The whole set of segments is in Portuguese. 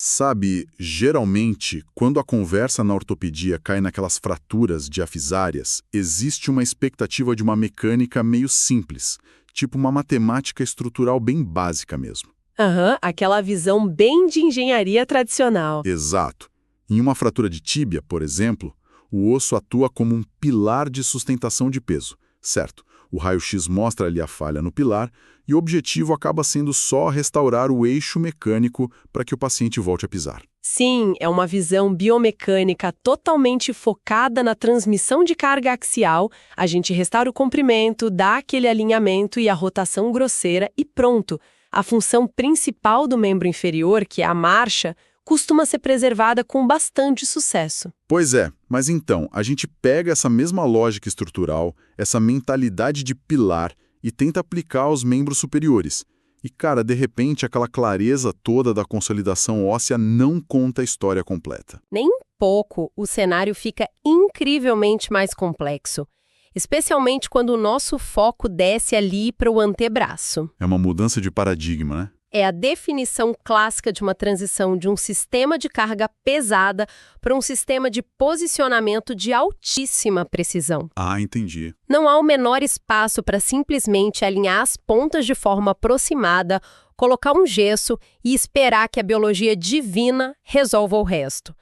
Sabe, geralmente, quando a conversa na ortopedia cai naquelas fraturas diafisárias, existe uma expectativa de uma mecânica meio simples, tipo uma matemática estrutural bem básica mesmo. Aham, aquela visão bem de engenharia tradicional. Exato. Em uma fratura de tíbia, por exemplo, o osso atua como um pilar de sustentação de peso, certo? O raio-x mostra ali a falha no pilar e o objetivo acaba sendo só restaurar o eixo mecânico para que o paciente volte a pisar. Sim, é uma visão biomecânica totalmente focada na transmissão de carga axial. A gente restaura o comprimento, dá aquele alinhamento e a rotação grosseira e pronto. A função principal do membro inferior, que é a marcha, costuma ser preservada com bastante sucesso. Pois é, mas então, a gente pega essa mesma lógica estrutural, essa mentalidade de pilar e tenta aplicar aos membros superiores. E, cara, de repente, aquela clareza toda da consolidação óssea não conta a história completa. Nem um pouco, o cenário fica incrivelmente mais complexo, especialmente quando o nosso foco desce ali para o antebraço. É uma mudança de paradigma, né? É a definição clássica de uma transição de um sistema de carga pesada para um sistema de posicionamento de altíssima precisão. Ah, entendi. Não há o menor espaço para simplesmente alinhar as pontas de forma aproximada, colocar um gesso e esperar que a biologia divina resolva o resto.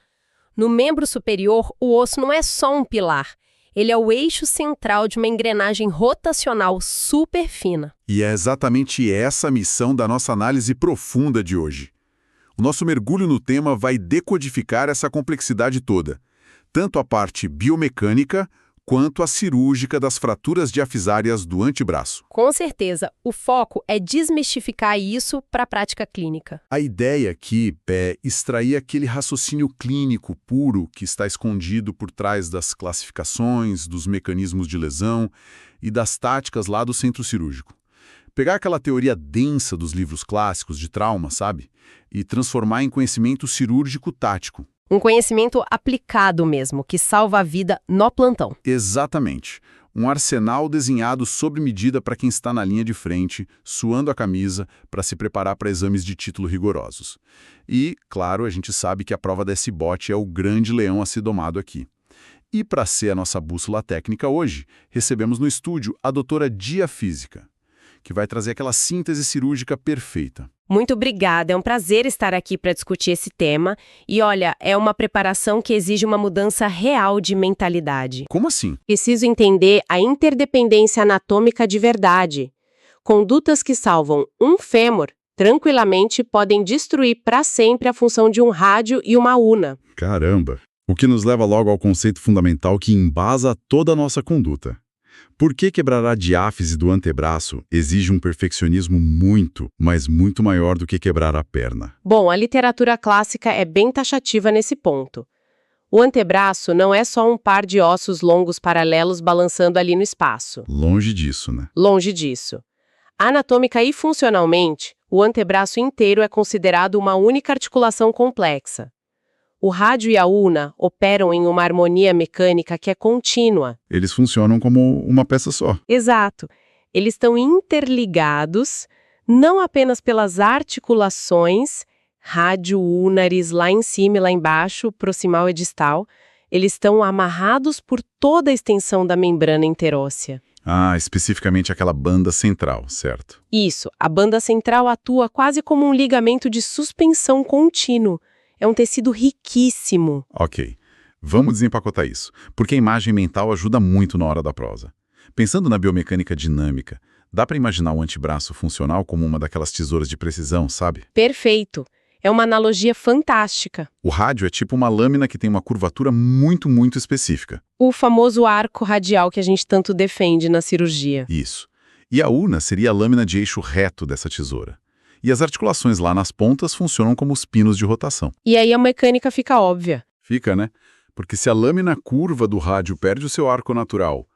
No membro superior, o osso não é só um pilar. Ele é o eixo central de uma engrenagem rotacional super fina. E é exatamente essa a missão da nossa análise profunda de hoje. O nosso mergulho no tema vai decodificar essa complexidade toda, tanto a parte biomecânica quanto a cirúrgica das fraturas diafisárias do antebraço. Com certeza, o foco é desmistificar isso para a prática clínica. A ideia aqui é extrair aquele raciocínio clínico puro que está escondido por trás das classificações, dos mecanismos de lesão e das táticas lá do centro cirúrgico. Pegar aquela teoria densa dos livros clássicos de trauma, sabe? E transformar em conhecimento cirúrgico tático. Um conhecimento aplicado mesmo, que salva a vida no plantão. Exatamente. Um arsenal desenhado sob medida para quem está na linha de frente, suando a camisa, para se preparar para exames de título rigorosos. E, claro, a gente sabe que a prova da SBOT é o grande leão a ser domado aqui. E para ser a nossa bússola técnica hoje, recebemos no estúdio a doutora Diafísica, que vai trazer aquela síntese cirúrgica perfeita. Muito obrigada, é um prazer estar aqui para discutir esse tema. E olha, é uma preparação que exige uma mudança real de mentalidade. Como assim? Preciso entender a interdependência anatômica de verdade. Condutas que salvam um fêmur tranquilamente podem destruir para sempre a função de um rádio e uma una. Caramba! O que nos leva logo ao conceito fundamental que embasa toda a nossa conduta. Por que quebrar a diáfise do antebraço exige um perfeccionismo muito, mas muito maior do que quebrar a perna? Bom, a literatura clássica é bem taxativa nesse ponto. O antebraço não é só um par de ossos longos paralelos balançando ali no espaço. Longe disso, né? Longe disso. Anatômica e funcionalmente, o antebraço inteiro é considerado uma única articulação complexa. O rádio e a una operam em uma harmonia mecânica que é contínua. Eles funcionam como uma peça só. Exato. Eles estão interligados, não apenas pelas articulações, rádio, únares, lá em cima e lá embaixo, proximal e distal. Eles estão amarrados por toda a extensão da membrana interóssea. Ah, especificamente aquela banda central, certo? Isso. A banda central atua quase como um ligamento de suspensão contínuo. É um tecido riquíssimo. Ok, vamos desempacotar isso, porque a imagem mental ajuda muito na hora da prosa. Pensando na biomecânica dinâmica, dá para imaginar o antebraço funcional como uma daquelas tesouras de precisão, sabe? Perfeito. É uma analogia fantástica. O rádio é tipo uma lâmina que tem uma curvatura muito específica. O famoso arco radial que a gente tanto defende na cirurgia. Isso. E a una seria a lâmina de eixo reto dessa tesoura. E as articulações lá nas pontas funcionam como os pinos de rotação. E aí a mecânica fica óbvia. Fica, né? Porque se a lâmina curva do rádio perde o seu arco natural,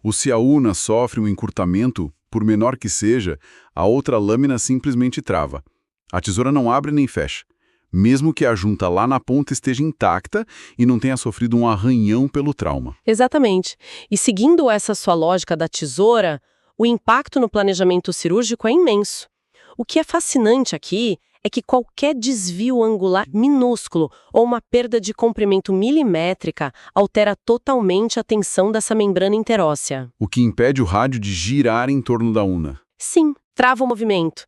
ou se a una sofre um encurtamento, por menor que seja, a outra lâmina simplesmente trava. A tesoura não abre nem fecha, mesmo que a junta lá na ponta esteja intacta e não tenha sofrido um arranhão pelo trauma. Exatamente. E seguindo essa sua lógica da tesoura, o impacto no planejamento cirúrgico é imenso. O que é fascinante aqui é que qualquer desvio angular minúsculo ou uma perda de comprimento milimétrica altera totalmente a tensão dessa membrana interóssea. O que impede o rádio de girar em torno da una. Sim, trava o movimento.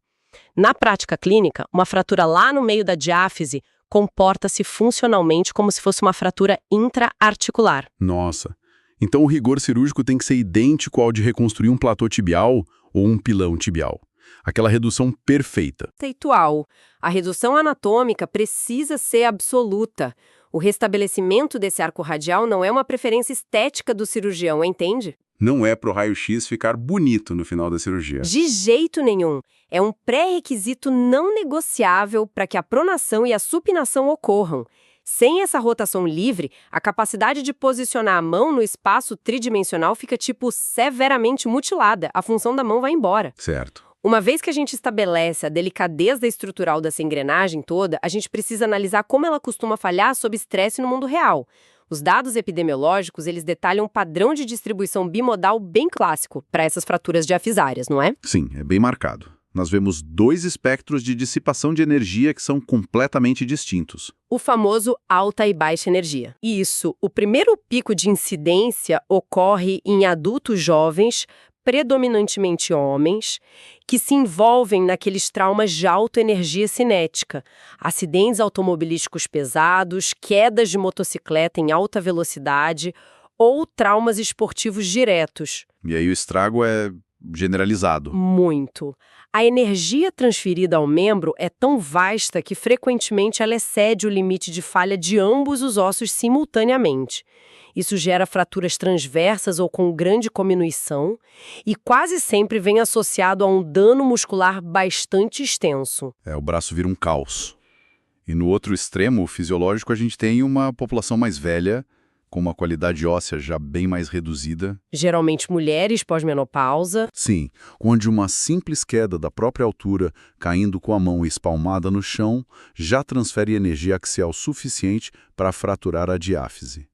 Na prática clínica, uma fratura lá no meio da diáfise comporta-se funcionalmente como se fosse uma fratura intra-articular. Nossa. Então o rigor cirúrgico tem que ser idêntico ao de reconstruir um platô tibial ou um pilão tibial. Aquela redução perfeita. Conceitual. A redução anatômica precisa ser absoluta. O restabelecimento desse arco radial não é uma preferência estética do cirurgião, entende? Não é pro raio-x ficar bonito no final da cirurgia. De jeito nenhum. É um pré-requisito não negociável para que a pronação e a supinação ocorram. Sem essa rotação livre, a capacidade de posicionar a mão no espaço tridimensional fica, severamente mutilada. A função da mão vai embora. Certo. Uma vez que a gente estabelece a delicadeza estrutural dessa engrenagem toda, a gente precisa analisar como ela costuma falhar sob estresse no mundo real. Os dados epidemiológicos, eles detalham um padrão de distribuição bimodal bem clássico para essas fraturas diafisárias, não é? Sim, é bem marcado. Nós vemos 2 espectros de dissipação de energia que são completamente distintos. O famoso alta e baixa energia. Isso, o primeiro pico de incidência ocorre em adultos jovens, predominantemente homens, que se envolvem naqueles traumas de alta energia cinética, acidentes automobilísticos pesados, quedas de motocicleta em alta velocidade ou traumas esportivos diretos. E aí o estrago é generalizado. Muito. A energia transferida ao membro é tão vasta que frequentemente ela excede o limite de falha de ambos os ossos simultaneamente. Isso gera fraturas transversas ou com grande cominuição e quase sempre vem associado a um dano muscular bastante extenso. O braço vira um caos. E no outro extremo, fisiológico, a gente tem uma população mais velha, com uma qualidade óssea já bem mais reduzida. Geralmente mulheres pós-menopausa. Sim, onde uma simples queda da própria altura, caindo com a mão espalmada no chão, já transfere energia axial suficiente para fraturar a diáfise.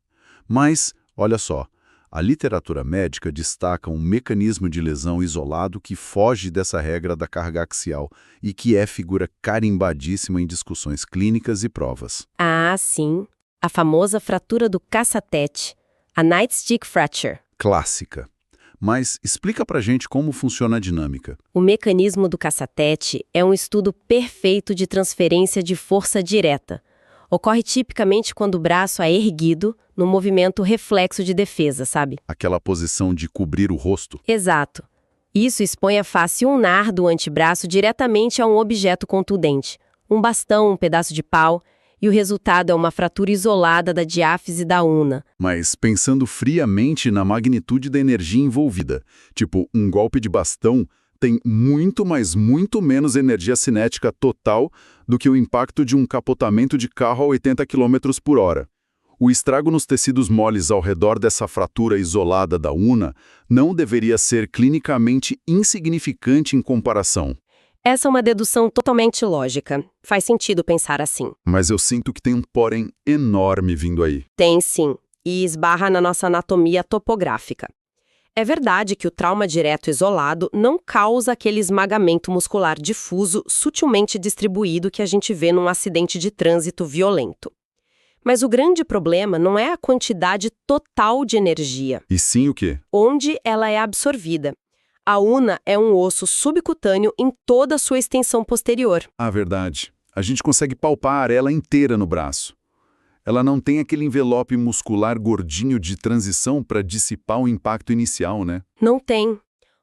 Mas, olha só, a literatura médica destaca um mecanismo de lesão isolado que foge dessa regra da carga axial e que é figura carimbadíssima em discussões clínicas e provas. Ah, sim. A famosa fratura do caçatete, a nightstick fracture. Clássica. Mas explica pra gente como funciona a dinâmica. O mecanismo do caçatete é um estudo perfeito de transferência de força direta. Ocorre tipicamente quando o braço é erguido, no movimento reflexo de defesa, sabe? Aquela posição de cobrir o rosto. Exato. Isso expõe a face ulnar do antebraço diretamente a um objeto contundente, um bastão, um pedaço de pau, e o resultado é uma fratura isolada da diáfise da una. Mas pensando friamente na magnitude da energia envolvida, tipo, um golpe de bastão tem muito, mas muito menos energia cinética total do que o impacto de um capotamento de carro a 80 km por hora. O estrago nos tecidos moles ao redor dessa fratura isolada da una não deveria ser clinicamente insignificante em comparação. Essa é uma dedução totalmente lógica. Faz sentido pensar assim. Mas eu sinto que tem um porém enorme vindo aí. Tem sim, e esbarra na nossa anatomia topográfica. É verdade que o trauma direto isolado não causa aquele esmagamento muscular difuso sutilmente distribuído que a gente vê num acidente de trânsito violento. Mas o grande problema não é a quantidade total de energia. E sim o quê? Onde ela é absorvida. A una é um osso subcutâneo em toda a sua extensão posterior. Ah, verdade. A gente consegue palpar a arela inteira no braço. Ela não tem aquele envelope muscular gordinho de transição para dissipar o impacto inicial, né? Não tem.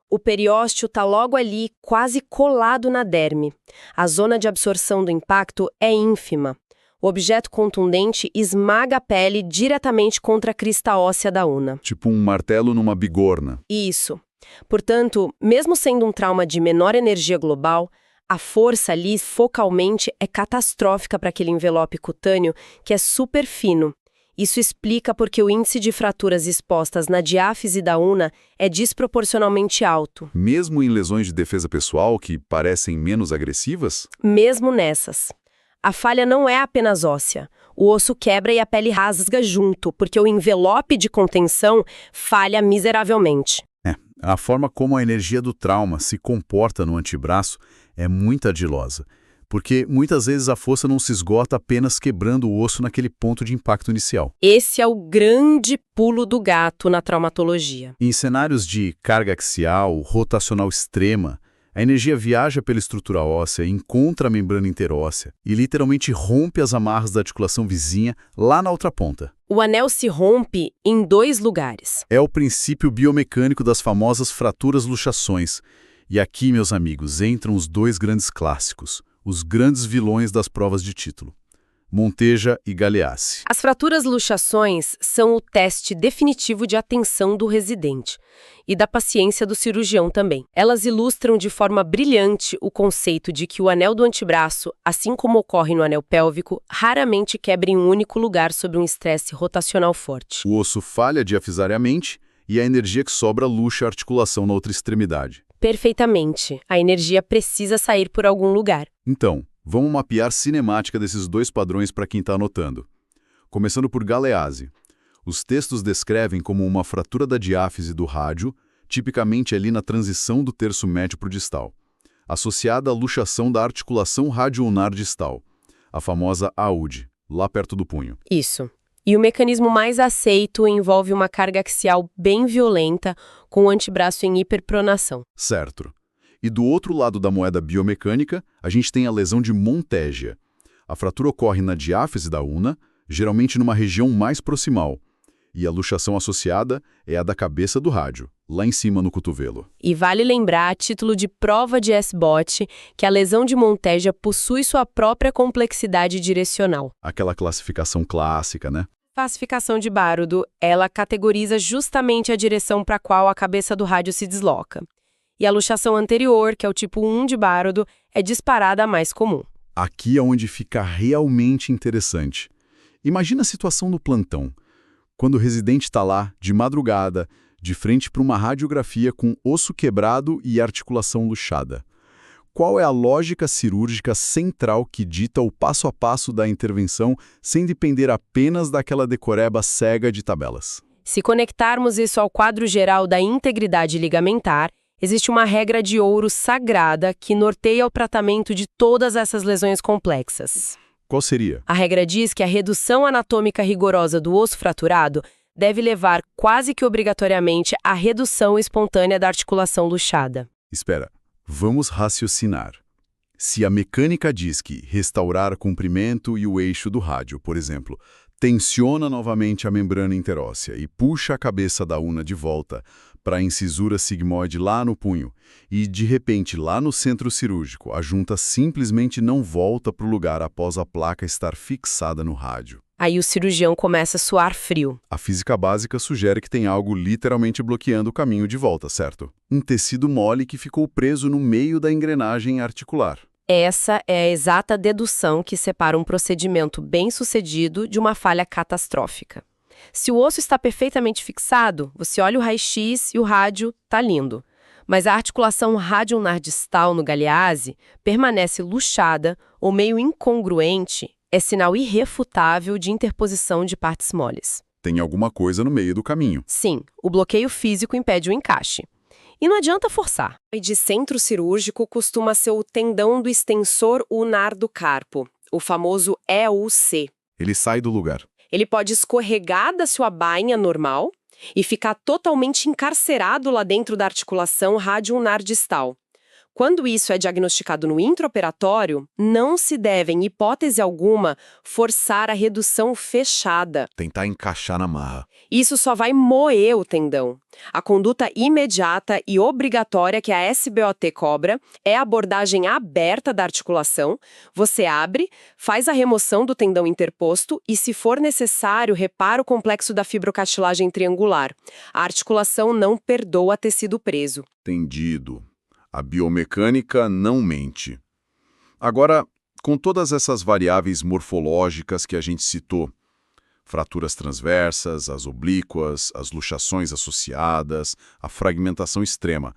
O periósteo está logo ali, quase colado na derme. A zona de absorção do impacto é ínfima. O objeto contundente esmaga a pele diretamente contra a crista óssea da una. Tipo um martelo numa bigorna. Isso. Portanto, mesmo sendo um trauma de menor energia global, a força ali, focalmente, é catastrófica para aquele envelope cutâneo que é super fino. Isso explica porque o índice de fraturas expostas na diáfise da una é desproporcionalmente alto. Mesmo em lesões de defesa pessoal que parecem menos agressivas? Mesmo nessas. A falha não é apenas óssea. O osso quebra e a pele rasga junto, porque o envelope de contenção falha miseravelmente. A forma como a energia do trauma se comporta no antebraço É muito ardilosa, porque muitas vezes a força não se esgota apenas quebrando o osso naquele ponto de impacto inicial. Esse é o grande pulo do gato na traumatologia. Em cenários de carga axial, rotacional extrema, a energia viaja pela estrutura óssea, encontra a membrana interóssea e literalmente rompe as amarras da articulação vizinha lá na outra ponta. O anel se rompe em 2 lugares. É o princípio biomecânico das famosas fraturas-luxações. E aqui, meus amigos, entram os 2 grandes clássicos, os grandes vilões das provas de título: Monteja e Galeazzi. As fraturas-luxações são o teste definitivo de atenção do residente e da paciência do cirurgião também. Elas ilustram de forma brilhante o conceito de que o anel do antebraço, assim como ocorre no anel pélvico, raramente quebra em um único lugar sob um estresse rotacional forte. O osso falha diafisariamente e a energia que sobra luxa a articulação na outra extremidade. Perfeitamente. A energia precisa sair por algum lugar. Então, vamos mapear cinemática desses 2 padrões para quem está anotando. Começando por Galeazzi. Os textos descrevem como uma fratura da diáfise do rádio, tipicamente ali na transição do terço médio para o distal, associada à luxação da articulação radioulnar distal, a famosa AUD, lá perto do punho. Isso. E o mecanismo mais aceito envolve uma carga axial bem violenta, com o antebraço em hiperpronação. Certo. E do outro lado da moeda biomecânica, a gente tem a lesão de Monteja. A fratura ocorre na diáfise da una, geralmente numa região mais proximal. E a luxação associada é a da cabeça do rádio, lá em cima no cotovelo. E vale lembrar, a título de prova de SBOT, que a lesão de Monteja possui sua própria complexidade direcional. Aquela classificação clássica, né? Classificação de Barudo, ela categoriza justamente a direção para a qual a cabeça do rádio se desloca. E a luxação anterior, que é o tipo 1 de Barudo, é disparada a mais comum. Aqui é onde fica realmente interessante. Imagina a situação no plantão, quando o residente está lá, de madrugada, de frente para uma radiografia com osso quebrado e articulação luxada. Qual é a lógica cirúrgica central que dita o passo a passo da intervenção sem depender apenas daquela decoreba cega de tabelas? Se conectarmos isso ao quadro geral da integridade ligamentar, existe uma regra de ouro sagrada que norteia o tratamento de todas essas lesões complexas. Qual seria? A regra diz que a redução anatômica rigorosa do osso fraturado deve levar quase que obrigatoriamente à redução espontânea da articulação luxada. Espera, vamos raciocinar. Se a mecânica diz que restaurar o comprimento e o eixo do rádio, por exemplo, tensiona novamente a membrana interóssea e puxa a cabeça da una de volta para a incisura sigmoide lá no punho, e de repente lá no centro cirúrgico a junta simplesmente não volta para o lugar após a placa estar fixada no rádio. Aí o cirurgião começa a suar frio. A física básica sugere que tem algo literalmente bloqueando o caminho de volta, certo? Um tecido mole que ficou preso no meio da engrenagem articular. Essa é a exata dedução que separa um procedimento bem-sucedido de uma falha catastrófica. Se o osso está perfeitamente fixado, você olha o raio-x e o rádio tá lindo. Mas a articulação radioulnar distal no Galeazzi permanece luxada ou meio incongruente, é sinal irrefutável de interposição de partes moles. Tem alguma coisa no meio do caminho. Sim, o bloqueio físico impede o encaixe. E não adianta forçar. O de centro cirúrgico costuma ser o tendão do extensor ulnar do carpo, o famoso EUC. Ele sai do lugar. Ele pode escorregar da sua bainha normal e ficar totalmente encarcerado lá dentro da articulação radioulnar distal. Quando isso é diagnosticado no intraoperatório, não se deve, em hipótese alguma, forçar a redução fechada. Tentar encaixar na marra. Isso só vai moer o tendão. A conduta imediata e obrigatória que a SBOT cobra é a abordagem aberta da articulação. Você abre, faz a remoção do tendão interposto e, se for necessário, repara o complexo da fibrocartilagem triangular. A articulação não perdoa ter sido preso. Entendido. A biomecânica não mente. Agora, com todas essas variáveis morfológicas que a gente citou, fraturas transversas, as oblíquas, as luxações associadas, a fragmentação extrema,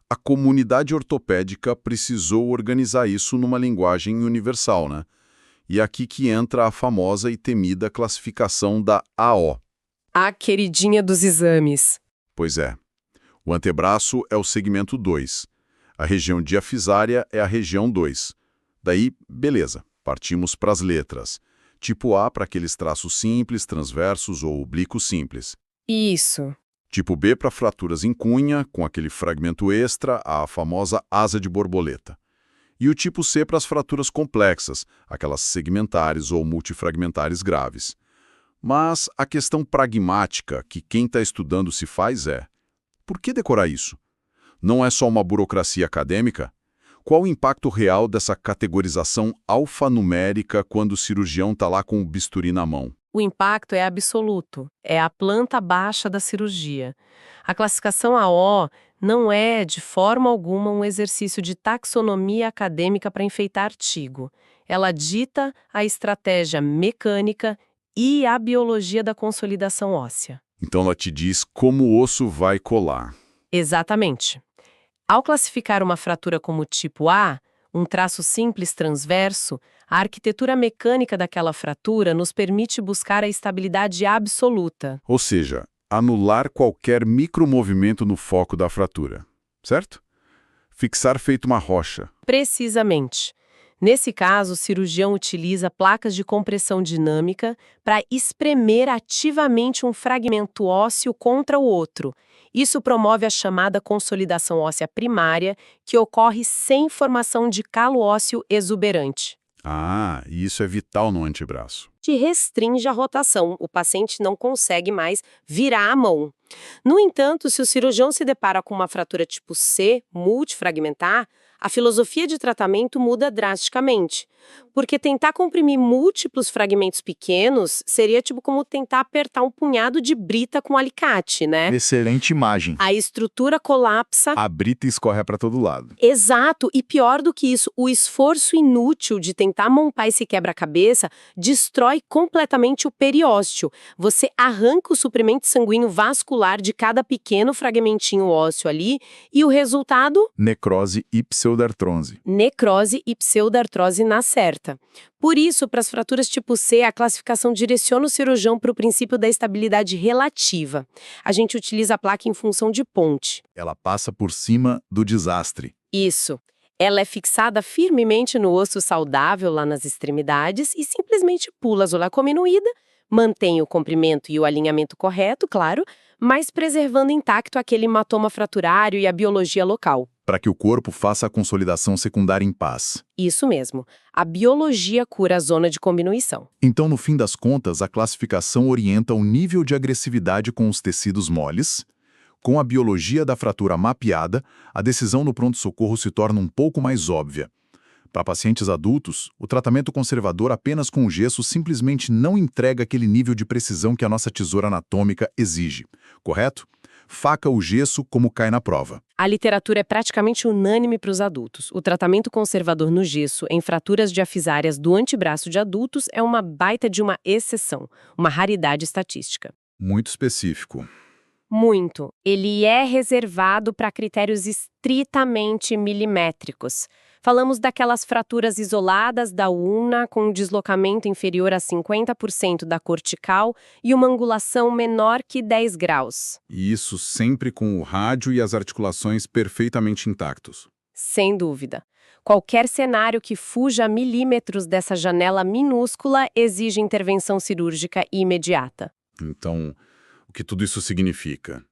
a comunidade ortopédica precisou organizar isso numa linguagem universal, né? E é aqui que entra a famosa e temida classificação da AO. A queridinha dos exames. Pois é. O antebraço é o segmento 2. A região diafisária é a região 2. Daí, beleza, partimos para as letras. Tipo A para aqueles traços simples, transversos ou oblíquos simples. Isso. Tipo B para fraturas em cunha, com aquele fragmento extra, a famosa asa de borboleta. E o tipo C para as fraturas complexas, aquelas segmentares ou multifragmentares graves. Mas a questão pragmática que quem está estudando se faz é: por que decorar isso? Não é só uma burocracia acadêmica? Qual o impacto real dessa categorização alfanumérica quando o cirurgião está lá com o bisturi na mão? O impacto é absoluto, é a planta baixa da cirurgia. A classificação AO não é, de forma alguma, um exercício de taxonomia acadêmica para enfeitar artigo. Ela dita a estratégia mecânica e a biologia da consolidação óssea. Então ela te diz como o osso vai colar. Exatamente. Ao classificar uma fratura como tipo A, um traço simples transverso, a arquitetura mecânica daquela fratura nos permite buscar a estabilidade absoluta. Ou seja, anular qualquer micromovimento no foco da fratura, certo? Fixar feito uma rocha. Precisamente. Nesse caso, o cirurgião utiliza placas de compressão dinâmica para espremer ativamente um fragmento ósseo contra o outro. Isso promove a chamada consolidação óssea primária, que ocorre sem formação de calo ósseo exuberante. Ah, e isso é vital no antebraço. Que restringe a rotação, o paciente não consegue mais virar a mão. No entanto, se o cirurgião se depara com uma fratura tipo C, multifragmentar, a filosofia de tratamento muda drasticamente. Porque tentar comprimir múltiplos fragmentos pequenos seria tipo como tentar apertar um punhado de brita com alicate, né? Excelente imagem. A estrutura colapsa. A brita escorre para todo lado. Exato, e pior do que isso, o esforço inútil de tentar montar esse quebra-cabeça destrói completamente o periósteo. Você arranca o suprimento sanguíneo vascular de cada pequeno fragmentinho ósseo ali e o resultado? Necrose e pseudartrose. Necrose e pseudartrose na certa. Por isso, para as fraturas tipo C, a classificação direciona o cirurgião para o princípio da estabilidade relativa. A gente utiliza a placa em função de ponte. Ela passa por cima do desastre. Isso. Ela é fixada firmemente no osso saudável lá nas extremidades e simplesmente pula a zona cominuída, mantém o comprimento e o alinhamento correto, claro, mas preservando intacto aquele hematoma fraturário e a biologia local. Para que o corpo faça a consolidação secundária em paz. Isso mesmo. A biologia cura a zona de cominuição. Então, no fim das contas, a classificação orienta o nível de agressividade com os tecidos moles. Com a biologia da fratura mapeada, a decisão no pronto-socorro se torna um pouco mais óbvia. Para pacientes adultos, o tratamento conservador apenas com o gesso simplesmente não entrega aquele nível de precisão que a nossa tesoura anatômica exige. Correto? Faca o gesso como cai na prova. A literatura é praticamente unânime para os adultos. O tratamento conservador no gesso em fraturas diafisárias do antebraço de adultos é uma baita de uma exceção, uma raridade estatística. Muito específico. Muito. Ele é reservado para critérios estritamente milimétricos. Falamos daquelas fraturas isoladas da ulna com um deslocamento inferior a 50% da cortical e uma angulação menor que 10 graus. E isso sempre com o rádio e as articulações perfeitamente intactos. Sem dúvida. Qualquer cenário que fuja a milímetros dessa janela minúscula exige intervenção cirúrgica imediata. Então, o que tudo isso significa?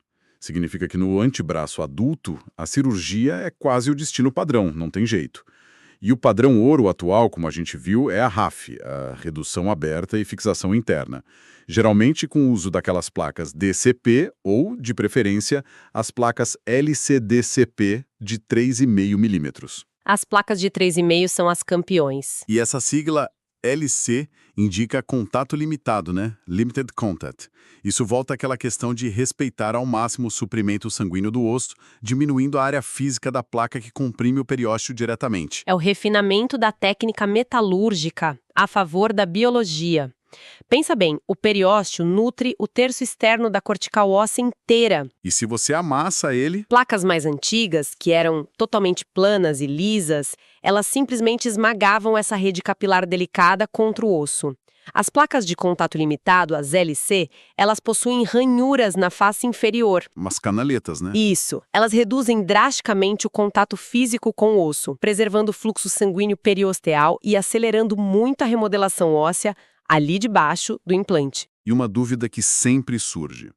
Significa que no antebraço adulto, a cirurgia é quase o destino padrão, não tem jeito. E o padrão ouro atual, como a gente viu, é a RAF, a redução aberta e fixação interna. Geralmente com o uso daquelas placas DCP ou, de preferência, as placas LCDCP de 3,5 milímetros. As placas de 3,5 são as campeões. E essa sigla LC indica contato limitado, né? Limited Contact. Isso volta àquela questão de respeitar ao máximo o suprimento sanguíneo do osso, diminuindo a área física da placa que comprime o periósteo diretamente. É o refinamento da técnica metalúrgica a favor da biologia. Pensa bem, o periósteo nutre o terço externo da cortical óssea inteira. E se você amassa ele... Placas mais antigas, que eram totalmente planas e lisas, elas simplesmente esmagavam essa rede capilar delicada contra o osso. As placas de contato limitado, as LC, elas possuem ranhuras na face inferior. Umas canaletas, né? Isso. Elas reduzem drasticamente o contato físico com o osso, preservando o fluxo sanguíneo periosteal e acelerando muito a remodelação óssea ali debaixo do implante. E uma dúvida que sempre surge.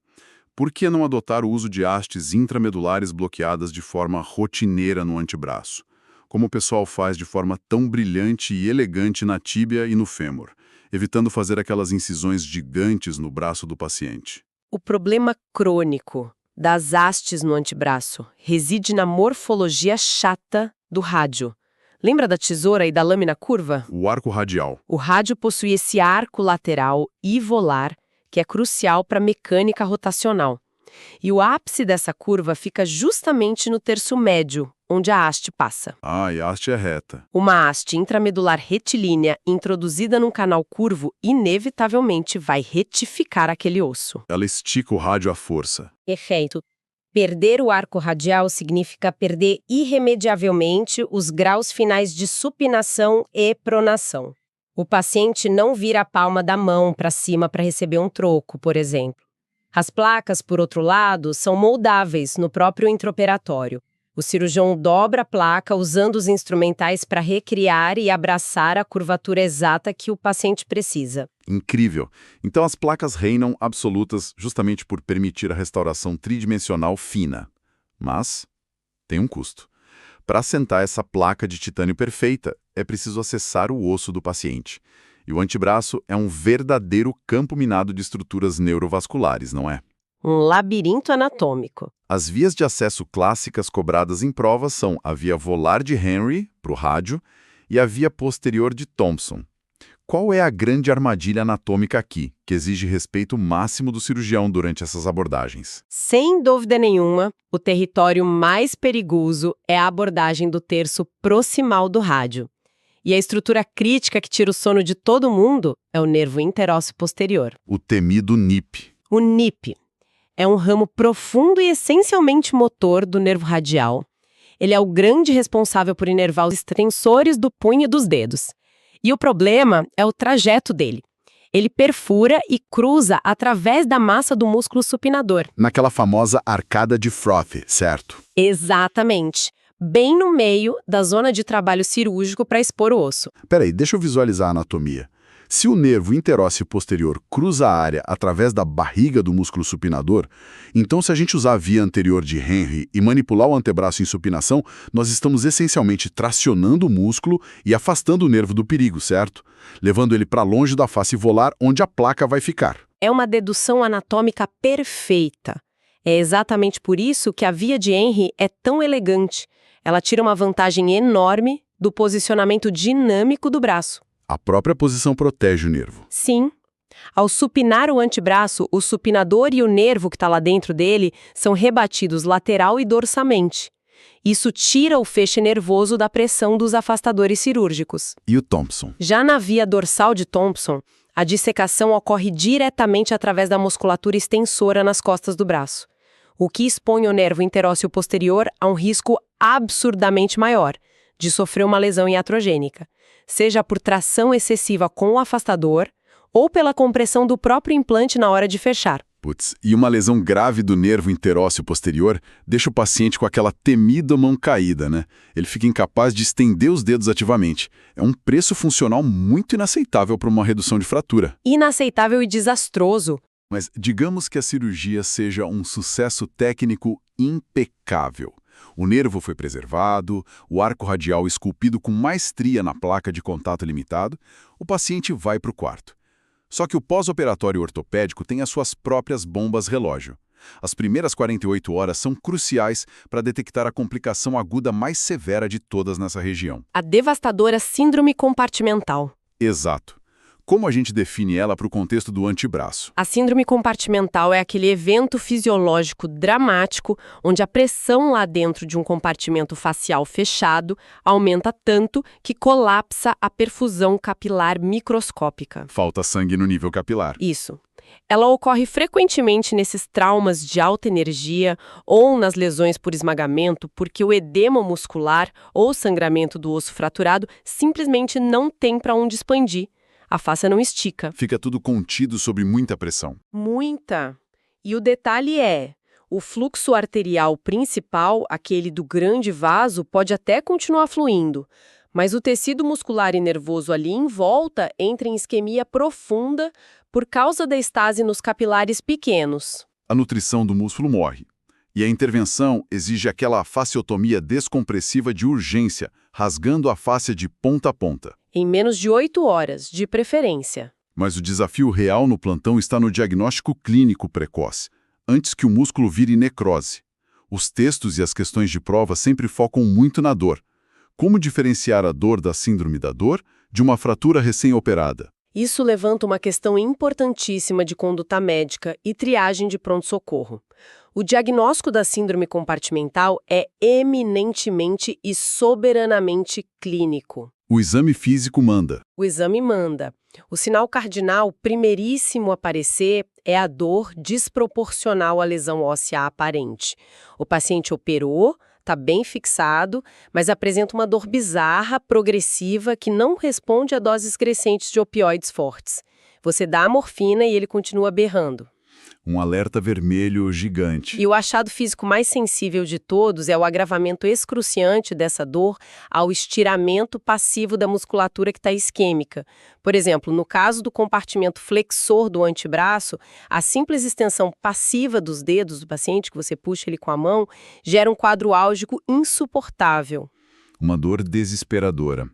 Por que não adotar o uso de hastes intramedulares bloqueadas de forma rotineira no antebraço? Como o pessoal faz de forma tão brilhante e elegante na tíbia e no fêmur, evitando fazer aquelas incisões gigantes no braço do paciente. O problema crônico das hastes no antebraço reside na morfologia chata do rádio. Lembra da tesoura e da lâmina curva? O arco radial. O rádio possui esse arco lateral e volar, que é crucial para a mecânica rotacional. E o ápice dessa curva fica justamente no terço médio, onde a haste passa. Ah, e a haste é reta. Uma haste intramedular retilínea introduzida num canal curvo inevitavelmente vai retificar aquele osso. Ela estica o rádio à força. Perfeito. Perder o arco radial significa perder irremediavelmente os graus finais de supinação e pronação. O paciente não vira a palma da mão para cima para receber um troco, por exemplo. As placas, por outro lado, são moldáveis no próprio intraoperatório. O cirurgião dobra a placa usando os instrumentais para recriar e abraçar a curvatura exata que o paciente precisa. Incrível. Então as placas reinam absolutas justamente por permitir a restauração tridimensional fina. Mas tem um custo. Para assentar essa placa de titânio perfeita, é preciso acessar o osso do paciente. E o antebraço é um verdadeiro campo minado de estruturas neurovasculares, não é? Um labirinto anatômico. As vias de acesso clássicas cobradas em provas são a via volar de Henry, para o rádio, e a via posterior de Thompson. Qual é a grande armadilha anatômica aqui, que exige respeito máximo do cirurgião durante essas abordagens? Sem dúvida nenhuma, o território mais perigoso é a abordagem do terço proximal do rádio. E a estrutura crítica que tira o sono de todo mundo é o nervo interósseo posterior. O temido NIP. O NIP é um ramo profundo e essencialmente motor do nervo radial. Ele é o grande responsável por inervar os extensores do punho e dos dedos. E o problema é o trajeto dele. Ele perfura e cruza através da massa do músculo supinador. Naquela famosa arcada de Froth, certo? Exatamente. Bem no meio da zona de trabalho cirúrgico para expor o osso. Peraí, deixa eu visualizar a anatomia. Se o nervo interósseo posterior cruza a área através da barriga do músculo supinador, então se a gente usar a via anterior de Henry e manipular o antebraço em supinação, nós estamos essencialmente tracionando o músculo e afastando o nervo do perigo, certo? Levando ele para longe da face volar, onde a placa vai ficar. É uma dedução anatômica perfeita. É exatamente por isso que a via de Henry é tão elegante. Ela tira uma vantagem enorme do posicionamento dinâmico do braço. A própria posição protege o nervo. Sim. Ao supinar o antebraço, o supinador e o nervo que está lá dentro dele são rebatidos lateral e dorsamente. Isso tira o feixe nervoso da pressão dos afastadores cirúrgicos. E o Thompson? Já na via dorsal de Thompson, a dissecação ocorre diretamente através da musculatura extensora nas costas do braço, o que expõe o nervo interósseo posterior a um risco absurdamente maior de sofrer uma lesão iatrogênica, seja por tração excessiva com o afastador ou pela compressão do próprio implante na hora de fechar. Putz, e uma lesão grave do nervo interósseo posterior deixa o paciente com aquela temida mão caída, né? Ele fica incapaz de estender os dedos ativamente. É um preço funcional muito inaceitável para uma redução de fratura. Inaceitável e desastroso. Mas digamos que a cirurgia seja um sucesso técnico impecável. O nervo foi preservado, o arco radial esculpido com maestria na placa de contato limitado, o paciente vai para o quarto. Só que o pós-operatório ortopédico tem as suas próprias bombas relógio. As primeiras 48 horas são cruciais para detectar a complicação aguda mais severa de todas nessa região. A devastadora síndrome compartimental. Exato. Como a gente define ela para o contexto do antebraço? A síndrome compartimental é aquele evento fisiológico dramático onde a pressão lá dentro de um compartimento facial fechado aumenta tanto que colapsa a perfusão capilar microscópica. Falta sangue no nível capilar. Isso. Ela ocorre frequentemente nesses traumas de alta energia ou nas lesões por esmagamento porque o edema muscular ou sangramento do osso fraturado simplesmente não tem para onde expandir. A face não estica. Fica tudo contido sob muita pressão. Muita. E o detalhe é, o fluxo arterial principal, aquele do grande vaso, pode até continuar fluindo, mas o tecido muscular e nervoso ali em volta entra em isquemia profunda por causa da estase nos capilares pequenos. A nutrição do músculo morre. E a intervenção exige aquela fasciotomia descompressiva de urgência, rasgando a fáscia de ponta a ponta. Em menos de 8 horas, de preferência. Mas o desafio real no plantão está no diagnóstico clínico precoce, antes que o músculo vire necrose. Os textos e as questões de prova sempre focam muito na dor. Como diferenciar a dor da síndrome da dor de uma fratura recém-operada? Isso levanta uma questão importantíssima de conduta médica e triagem de pronto-socorro. O diagnóstico da síndrome compartimental é eminentemente e soberanamente clínico. O exame físico manda. O exame manda. O sinal cardinal primeiríssimo a aparecer é a dor desproporcional à lesão óssea aparente. O paciente operou, está bem fixado, mas apresenta uma dor bizarra, progressiva, que não responde a doses crescentes de opioides fortes. Você dá a morfina e ele continua berrando. Um alerta vermelho gigante. E o achado físico mais sensível de todos é o agravamento excruciante dessa dor ao estiramento passivo da musculatura que está isquêmica. Por exemplo, no caso do compartimento flexor do antebraço, a simples extensão passiva dos dedos do paciente, que você puxa ele com a mão, gera um quadro álgico insuportável. Uma dor desesperadora.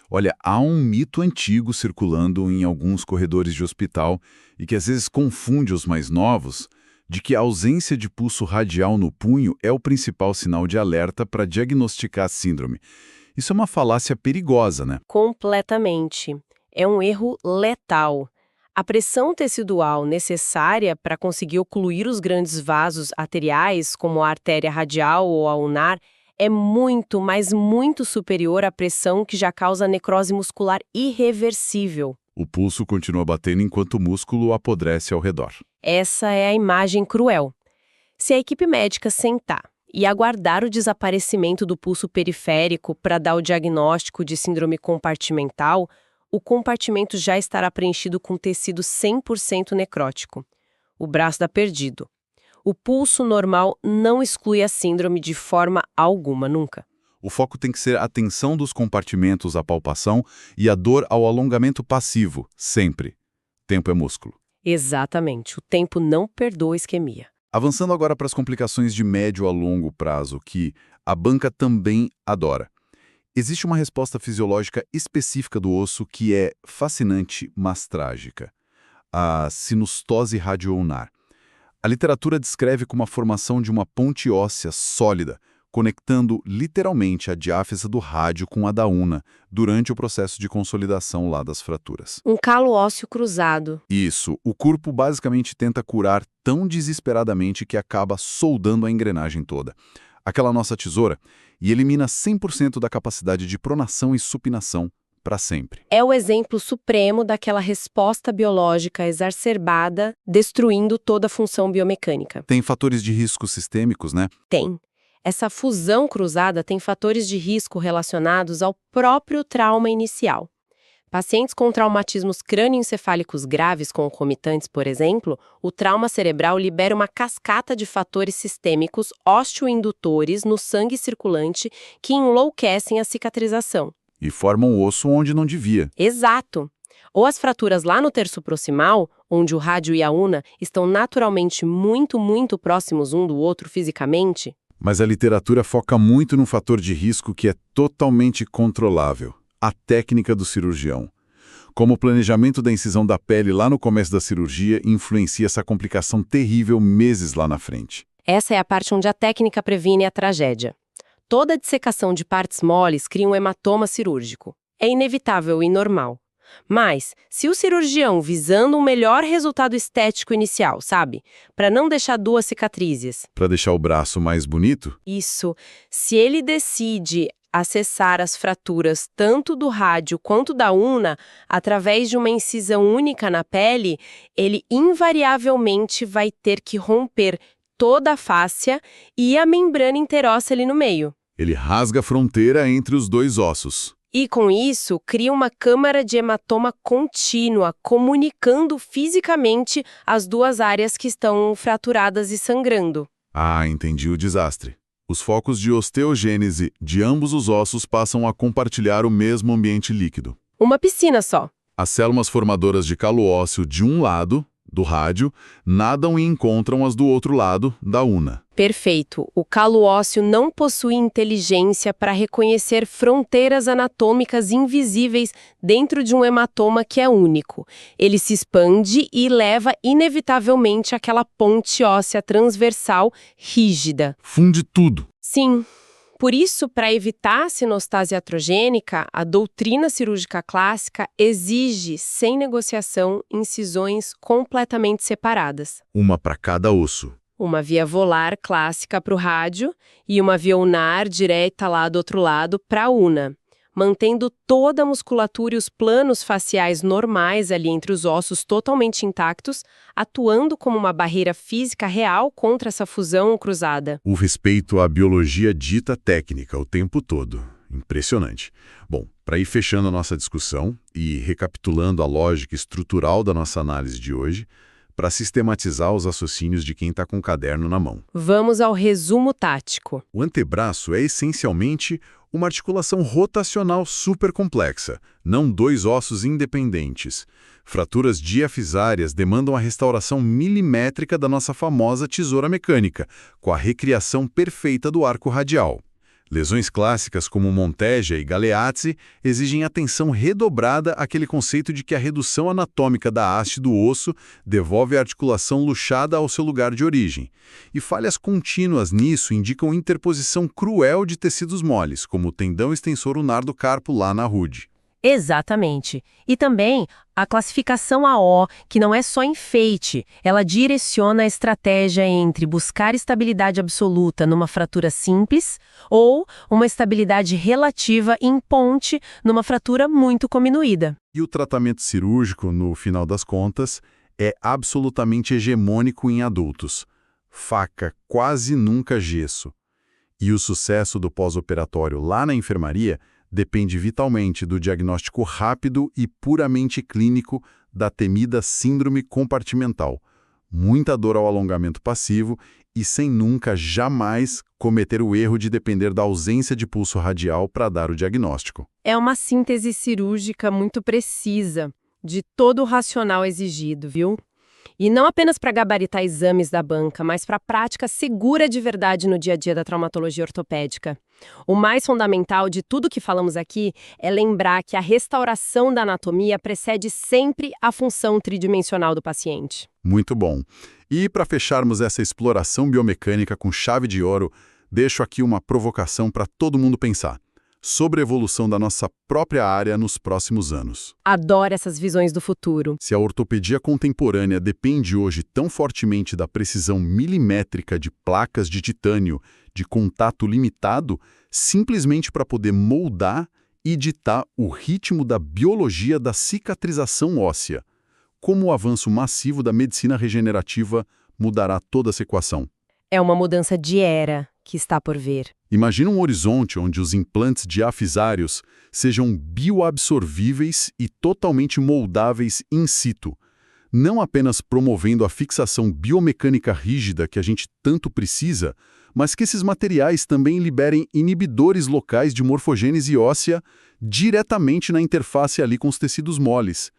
Olha, há um mito antigo circulando em alguns corredores de hospital e que às vezes confunde os mais novos, de que a ausência de pulso radial no punho é o principal sinal de alerta para diagnosticar a síndrome. Isso é uma falácia perigosa, né? Completamente. É um erro letal. A pressão tecidual necessária para conseguir ocluir os grandes vasos arteriais, como a artéria radial ou a ulnar, é muito, mas muito superior à pressão que já causa necrose muscular irreversível. O pulso continua batendo enquanto o músculo apodrece ao redor. Essa é a imagem cruel. Se a equipe médica sentar e aguardar o desaparecimento do pulso periférico para dar o diagnóstico de síndrome compartimental, o compartimento já estará preenchido com tecido 100% necrótico. O braço está perdido. O pulso normal não exclui a síndrome de forma alguma, nunca. O foco tem que ser a tensão dos compartimentos à palpação e a dor ao alongamento passivo, sempre. Tempo é músculo. Exatamente. O tempo não perdoa a isquemia. Avançando agora para as complicações de médio a longo prazo, que a banca também adora. Existe uma resposta fisiológica específica do osso que é fascinante, mas trágica. A sinustose radioulnar. A literatura descreve como a formação de uma ponte óssea sólida, conectando literalmente a diáfisa do rádio com a da una, durante o processo de consolidação lá das fraturas. Um calo ósseo cruzado. Isso, o corpo basicamente tenta curar tão desesperadamente que acaba soldando a engrenagem toda. Aquela nossa tesoura, e elimina 100% da capacidade de pronação e supinação para sempre. É o exemplo supremo daquela resposta biológica exacerbada, destruindo toda a função biomecânica. Tem fatores de risco sistêmicos, né? Tem. Essa fusão cruzada tem fatores de risco relacionados ao próprio trauma inicial. Pacientes com traumatismos crânioencefálicos graves concomitantes, por exemplo, o trauma cerebral libera uma cascata de fatores sistêmicos osteoindutores no sangue circulante que enlouquecem a cicatrização. E formam osso onde não devia. Exato. Ou as fraturas lá no terço proximal, onde o rádio e a una estão naturalmente muito, muito próximos um do outro fisicamente. Mas a literatura foca muito num fator de risco que é totalmente controlável: a técnica do cirurgião. Como o planejamento da incisão da pele lá no começo da cirurgia influencia essa complicação terrível meses lá na frente. Essa é a parte onde a técnica previne a tragédia. Toda dissecação de partes moles cria um hematoma cirúrgico. É inevitável e normal. Mas, se o cirurgião, visando um melhor resultado estético inicial, sabe? Para não deixar duas cicatrizes. Para deixar o braço mais bonito? Isso. Se ele decide acessar as fraturas tanto do rádio quanto da una através de uma incisão única na pele, ele invariavelmente vai ter que romper toda a fáscia e a membrana interóssea ali no meio. Ele rasga a fronteira entre os dois ossos. E, com isso, cria uma câmara de hematoma contínua, comunicando fisicamente as duas áreas que estão fraturadas e sangrando. Ah, entendi o desastre. Os focos de osteogênese de ambos os ossos passam a compartilhar o mesmo ambiente líquido. Uma piscina só. As células formadoras de calo ósseo de um lado, do rádio, nadam e encontram as do outro lado, da una. Perfeito. O calo ósseo não possui inteligência para reconhecer fronteiras anatômicas invisíveis dentro de um hematoma que é único. Ele se expande e leva inevitavelmente àquela ponte óssea transversal rígida. Funde tudo. Sim. Por isso, para evitar a sinostase iatrogênica, a doutrina cirúrgica clássica exige, sem negociação, incisões completamente separadas. Uma para cada osso. Uma via volar clássica para o rádio e uma via ulnar direta lá do outro lado para a una, mantendo toda a musculatura e os planos faciais normais ali entre os ossos totalmente intactos, atuando como uma barreira física real contra essa fusão cruzada. O respeito à biologia dita técnica o tempo todo. Impressionante. Bom, para ir fechando a nossa discussão e recapitulando a lógica estrutural da nossa análise de hoje, para sistematizar os raciocínios de quem está com o caderno na mão. Vamos ao resumo tático. O antebraço é essencialmente uma articulação rotacional super complexa, não dois ossos independentes. Fraturas diafisárias demandam a restauração milimétrica da nossa famosa tesoura mecânica, com a recriação perfeita do arco radial. Lesões clássicas como Montegia e Galeazzi exigem atenção redobrada àquele conceito de que a redução anatômica da haste do osso devolve a articulação luxada ao seu lugar de origem. E falhas contínuas nisso indicam interposição cruel de tecidos moles, como o tendão extensor ulnar do carpo lá na rude. Exatamente. E também a classificação AO, que não é só enfeite, ela direciona a estratégia entre buscar estabilidade absoluta numa fratura simples ou uma estabilidade relativa em ponte numa fratura muito cominuída. E o tratamento cirúrgico, no final das contas, é absolutamente hegemônico em adultos. Faca, quase nunca gesso. E o sucesso do pós-operatório lá na enfermaria depende vitalmente do diagnóstico rápido e puramente clínico da temida síndrome compartimental. Muita dor ao alongamento passivo e sem nunca, jamais, cometer o erro de depender da ausência de pulso radial para dar o diagnóstico. É uma síntese cirúrgica muito precisa de todo o racional exigido, viu? E não apenas para gabaritar exames da banca, mas para a prática segura de verdade no dia a dia da traumatologia ortopédica. O mais fundamental de tudo que falamos aqui é lembrar que a restauração da anatomia precede sempre a função tridimensional do paciente. Muito bom. E para fecharmos essa exploração biomecânica com chave de ouro, deixo aqui uma provocação para todo mundo pensar sobre a evolução da nossa própria área nos próximos anos. Adoro essas visões do futuro. Se a ortopedia contemporânea depende hoje tão fortemente da precisão milimétrica de placas de titânio de contato limitado, simplesmente para poder moldar e ditar o ritmo da biologia da cicatrização óssea, como o avanço massivo da medicina regenerativa mudará toda essa equação. É uma mudança de era que está por vir. Imagina um horizonte onde os implantes diafisários sejam bioabsorvíveis e totalmente moldáveis in situ, não apenas promovendo a fixação biomecânica rígida que a gente tanto precisa, mas que esses materiais também liberem inibidores locais de morfogênese óssea diretamente na interface ali com os tecidos moles,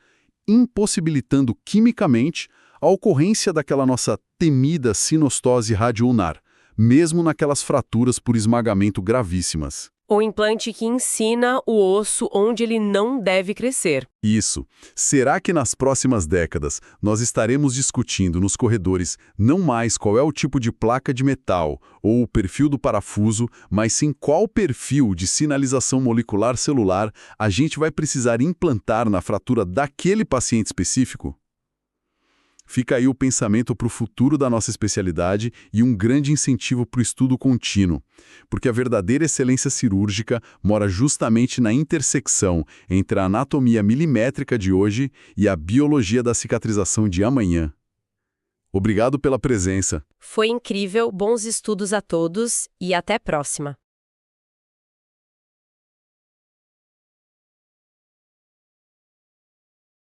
impossibilitando quimicamente a ocorrência daquela nossa temida sinostose radioulnar, mesmo naquelas fraturas por esmagamento gravíssimas. O implante que ensina o osso onde ele não deve crescer. Isso. Será que nas próximas décadas nós estaremos discutindo nos corredores não mais qual é o tipo de placa de metal ou o perfil do parafuso, mas sim qual perfil de sinalização molecular celular a gente vai precisar implantar na fratura daquele paciente específico? Fica aí o pensamento para o futuro da nossa especialidade e um grande incentivo para o estudo contínuo, porque a verdadeira excelência cirúrgica mora justamente na intersecção entre a anatomia milimétrica de hoje e a biologia da cicatrização de amanhã. Obrigado pela presença. Foi incrível, bons estudos a todos e até a próxima.